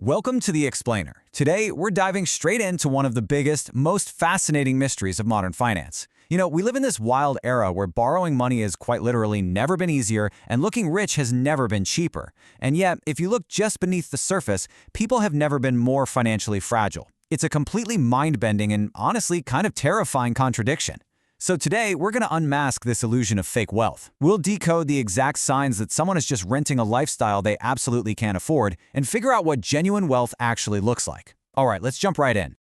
Welcome to The Explainer. Today, we're diving straight into one of the biggest, most fascinating mysteries of modern finance. We live in this wild era where borrowing money has quite literally never been easier and looking rich has never been cheaper. And yet, if you look just beneath the surface, people have never been more financially fragile. It's a completely mind-bending and honestly kind of terrifying contradiction. So today, we're going to unmask this illusion of fake wealth. We'll decode the exact signs that someone is just renting a lifestyle they absolutely can't afford and figure out what genuine wealth actually looks like. All right, let's jump right in.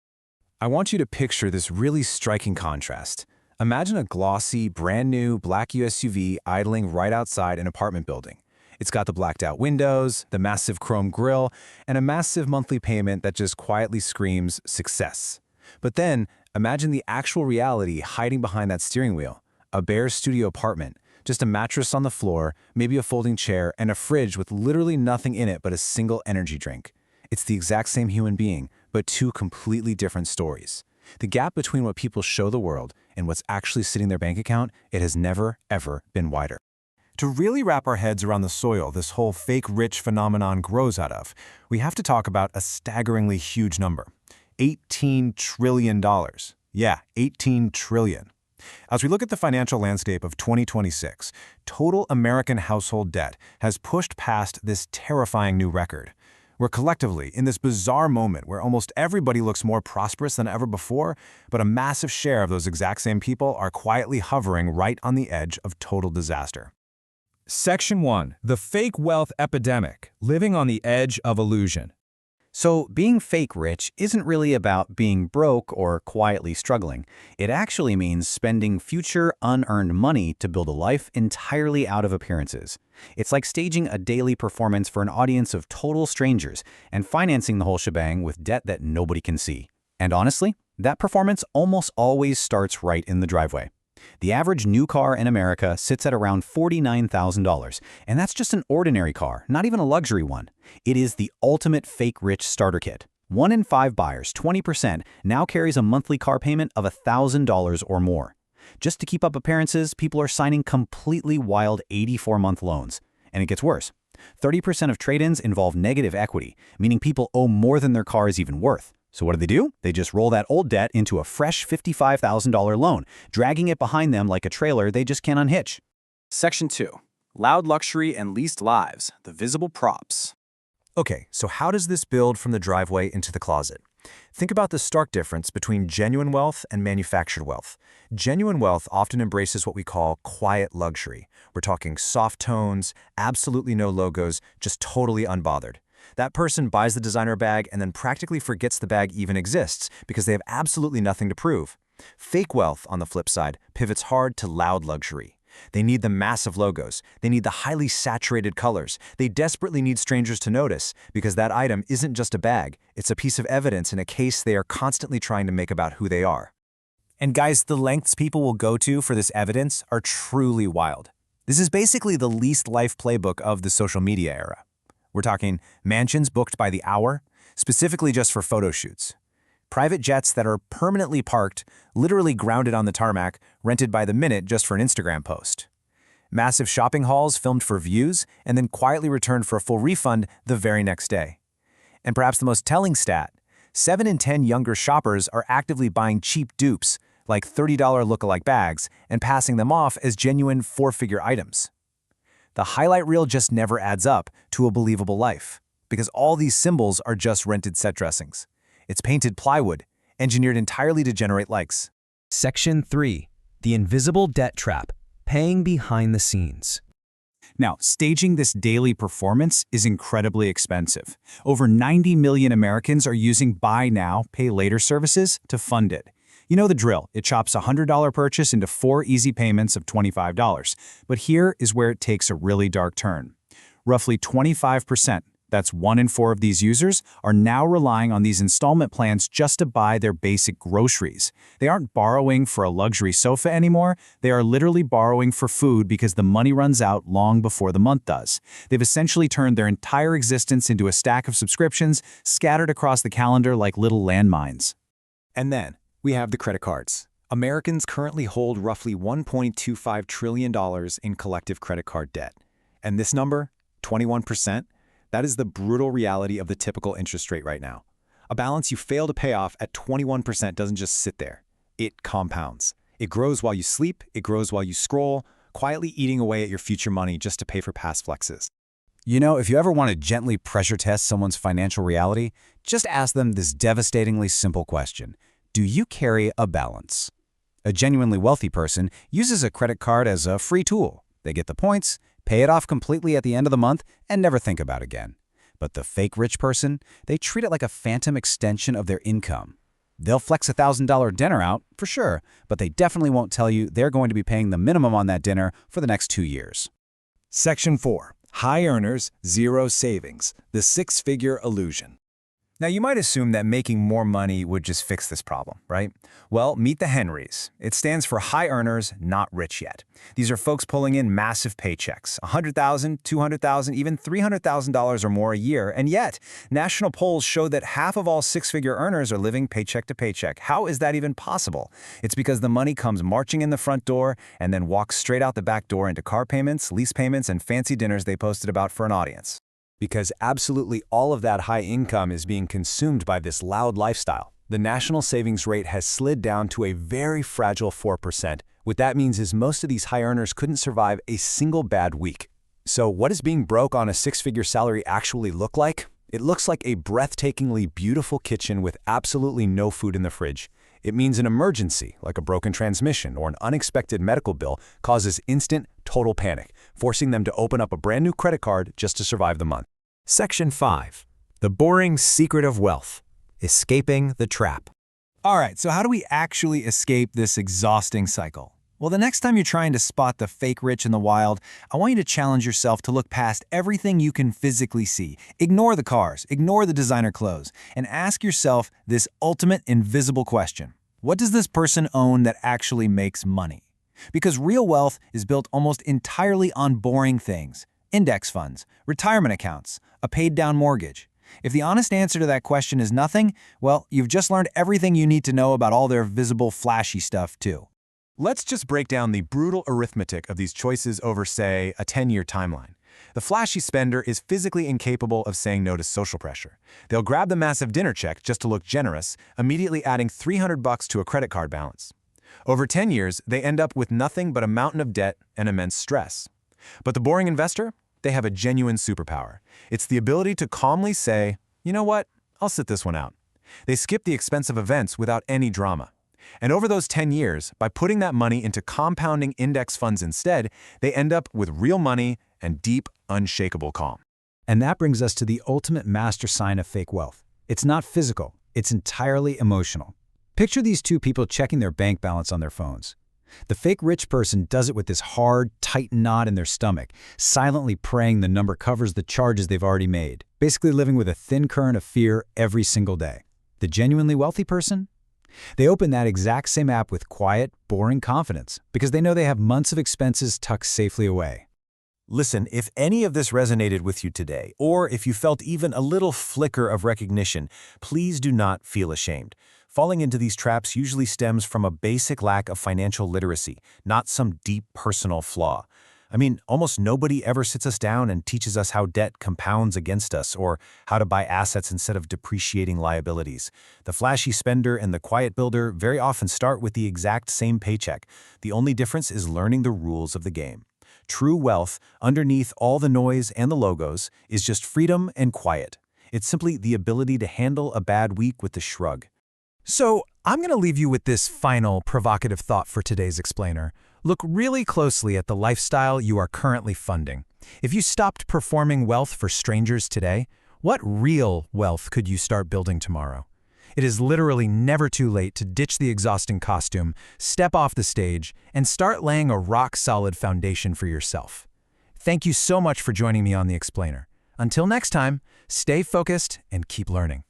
I want you to picture this really striking contrast. Imagine a glossy, brand new black SUV idling right outside an apartment building. It's got the blacked out windows, the massive chrome grille, and a massive monthly payment that just quietly screams success. But then, imagine the actual reality hiding behind that steering wheel. A bare studio apartment, just a mattress on the floor, maybe a folding chair, and a fridge with literally nothing in it but a single energy drink. It's the exact same human being, but two completely different stories. The gap between what people show the world and what's actually sitting in their bank account, it has never, ever been wider. To really wrap our heads around the soil this whole fake rich phenomenon grows out of, we have to talk about a staggeringly huge number. $18 trillion. Yeah, 18 trillion. As we look at the financial landscape of 2026, total American household debt has pushed past this terrifying new record. We're collectively in this bizarre moment where almost everybody looks more prosperous than ever before, but a massive share of those exact same people are quietly hovering right on the edge of total disaster. Section 1. The Fake Wealth Epidemic, Living on the Edge of Illusion. So, being fake rich isn't really about being broke or quietly struggling. It actually means spending future unearned money to build a life entirely out of appearances. It's like staging a daily performance for an audience of total strangers and financing the whole shebang with debt that nobody can see. And honestly, that performance almost always starts right in the driveway. The average new car in America sits at around $49,000, and that's just an ordinary car, not even a luxury one. It is the ultimate fake rich starter kit. 1 in 5 buyers, 20%, now carries a monthly car payment of $1,000 or more. Just to keep up appearances, people are signing completely wild 84-month loans. And it gets worse. 30% of trade-ins involve negative equity, meaning people owe more than their car is even worth. So what do? They just roll that old debt into a fresh $55,000 loan, dragging it behind them like a trailer they just can't unhitch. Section 2. Loud Luxury and Leased Lives, the Visible Props. Okay, so how does this build from the driveway into the closet? Think about the stark difference between genuine wealth and manufactured wealth. Genuine wealth often embraces what we call quiet luxury. We're talking soft tones, absolutely no logos, just totally unbothered. That person buys the designer bag and then practically forgets the bag even exists because they have absolutely nothing to prove. Fake wealth, on the flip side, pivots hard to loud luxury. They need the massive logos. They need the highly saturated colors. They desperately need strangers to notice because that item isn't just a bag. It's a piece of evidence in a case they are constantly trying to make about who they are. And guys, the lengths people will go to for this evidence are truly wild. This is basically the leased life playbook of the social media era. We're talking mansions booked by the hour, specifically just for photo shoots. Private jets that are permanently parked, literally grounded on the tarmac, rented by the minute just for an Instagram post. Massive shopping hauls filmed for views and then quietly returned for a full refund the very next day. And perhaps the most telling stat, 7 in 10 younger shoppers are actively buying cheap dupes, like $30 lookalike bags, and passing them off as genuine 4-figure items. The highlight reel just never adds up to a believable life, because all these symbols are just rented set dressings. It's painted plywood, engineered entirely to generate likes. Section 3. The Invisible Debt Trap, Paying Behind the Scenes. Now, staging this daily performance is incredibly expensive. Over 90 million Americans are using buy now, pay later services to fund it. You know the drill. It chops a $100 purchase into 4 easy payments of $25. But here is where it takes a really dark turn. Roughly 25%, that's 1 in 4 of these users, are now relying on these installment plans just to buy their basic groceries. They aren't borrowing for a luxury sofa anymore. They are literally borrowing for food because the money runs out long before the month does. They've essentially turned their entire existence into a stack of subscriptions scattered across the calendar like little landmines. And then, we have the credit cards. Americans currently hold roughly $1.25 trillion in collective credit card debt. And this number, 21%, That is the brutal reality of the typical interest rate right now. A balance you fail to pay off at 21% doesn't just sit there. It compounds. It grows while you sleep, it grows while you scroll, quietly eating away at your future money just to pay for past flexes. You know, if you ever want to gently pressure test someone's financial reality, just ask them this devastatingly simple question. Do you carry a balance? A genuinely wealthy person uses a credit card as a free tool. They get the points, pay it off completely at the end of the month, and never think about it again. But the fake rich person, they treat it like a phantom extension of their income. They'll flex a $1,000 dinner out, for sure, but they definitely won't tell you they're going to be paying the minimum on that dinner for the next 2 years. Section 4. High earners, zero savings. The six-figure illusion. Now, you might assume that making more money would just fix this problem, right? Well, meet the Henrys. It stands for high earners, not rich yet. These are folks pulling in massive paychecks, $100,000, $200,000, even $300,000 or more a year. And yet, national polls show that half of all six-figure earners are living paycheck to paycheck. How is that even possible? It's because the money comes marching in the front door and then walks straight out the back door into car payments, lease payments, and fancy dinners they posted about for an audience. Because absolutely all of that high income is being consumed by this loud lifestyle. The national savings rate has slid down to a very fragile 4%. What that means is most of these high earners couldn't survive a single bad week. So what does being broke on a six-figure salary actually look like? It looks like a breathtakingly beautiful kitchen with absolutely no food in the fridge. It means an emergency, like a broken transmission or an unexpected medical bill, causes instant, total panic, forcing them to open up a brand new credit card just to survive the month. Section 5. The boring secret of wealth. Escaping the trap. All right, so how do we actually escape this exhausting cycle? Well, the next time you're trying to spot the fake rich in the wild, I want you to challenge yourself to look past everything you can physically see. Ignore the cars, ignore the designer clothes, and ask yourself this ultimate invisible question. What does this person own that actually makes money? Because real wealth is built almost entirely on boring things. Index funds, retirement accounts, a paid-down mortgage. If the honest answer to that question is nothing, well, you've just learned everything you need to know about all their visible, flashy stuff, too. Let's just break down the brutal arithmetic of these choices over, say, a 10-year timeline. The flashy spender is physically incapable of saying no to social pressure. They'll grab the massive dinner check just to look generous, immediately adding $300 to a credit card balance. Over 10 years, they end up with nothing but a mountain of debt and immense stress. But the boring investor? They have a genuine superpower. It's the ability to calmly say, you know what, I'll sit this one out. They skip the expensive events without any drama. And over those 10 years, by putting that money into compounding index funds instead, they end up with real money and deep, unshakable calm. And that brings us to the ultimate master sign of fake wealth. It's not physical, it's entirely emotional. Picture these two people checking their bank balance on their phones. The fake rich person does it with this hard, tight knot in their stomach, silently praying the number covers the charges they've already made, basically living with a thin current of fear every single day. The genuinely wealthy person? They open that exact same app with quiet, boring confidence because they know they have months of expenses tucked safely away. Listen, if any of this resonated with you today, or if you felt even a little flicker of recognition, please do not feel ashamed. Falling into these traps usually stems from a basic lack of financial literacy, not some deep personal flaw. I mean, almost nobody ever sits us down and teaches us how debt compounds against us or how to buy assets instead of depreciating liabilities. The flashy spender and the quiet builder very often start with the exact same paycheck. The only difference is learning the rules of the game. True wealth, underneath all the noise and the logos, is just freedom and quiet. It's simply the ability to handle a bad week with a shrug. So, I'm going to leave you with this final provocative thought for today's explainer. Look really closely at the lifestyle you are currently funding. If you stopped performing wealth for strangers today, what real wealth could you start building tomorrow? It is literally never too late to ditch the exhausting costume, step off the stage, and start laying a rock-solid foundation for yourself. Thank you so much for joining me on The Explainer. Until next time, stay focused and keep learning.